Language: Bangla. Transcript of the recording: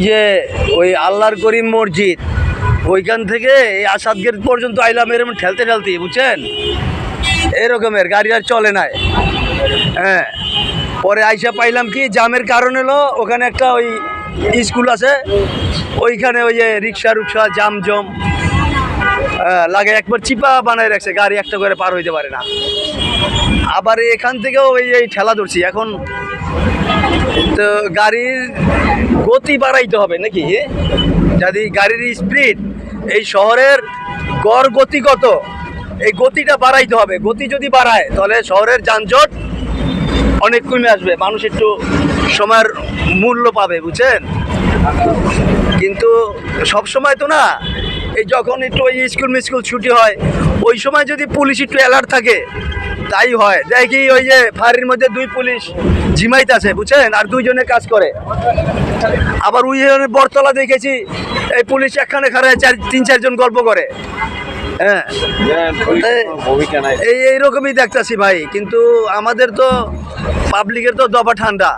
যে ওই আল্লাহর করিম মসজিদ ওইখান থেকে এই আসাদ গেট পর্যন্ত আইলাম এরকম ঠেলতে ঠেলতে, বুঝছেন, এরকমের গাড়ি আর চলে নাই। হ্যাঁ, পরে আইসা পাইলাম কি জামের কারণ হলো ওখানে একটা ওই স্কুল আছে, ওইখানে ওই যে রিক্সা রুক্সা জাম জম লাগে, একবার চিপা বানায় রাখছে, গাড়ি একটা করে পার হইতে পারে না। আবার এখান থেকেও ওই এই ঠেলা ধরছি এখন, তো গাড়ির গতি বাড়াইতে হবে নাকি, যদি গাড়ির স্পিড এই শহরের গড় গতি কত, এই গতিটা বাড়াইতে হবে। গতি যদি বাড়ায় তাহলে শহরের যানজট অনেক কমে আসবে, মানুষ একটু সময়ের মূল্য পাবে, বুঝছেন। কিন্তু সব সময় তো না, এই যখন একটু ওই স্কুল মিস্কুল ছুটি হয় ওই সময় যদি পুলিশ একটু অ্যালার্ট থাকে তাই হয়। দেখি ওই যে ফাঁড়ির মধ্যে 2 পুলিশ ঝিমাইতে আছে, বুঝছেন, আর 2 জনে কাজ করে। আবার ওই বরতলা দেখেছি এই পুলিশ একখানে খারায় 3-4 জন গল্প করে। হ্যাঁ, এইরকমই দেখতেছি ভাই। কিন্তু আমাদের তো পাবলিকের তো দফা ঠান্ডা।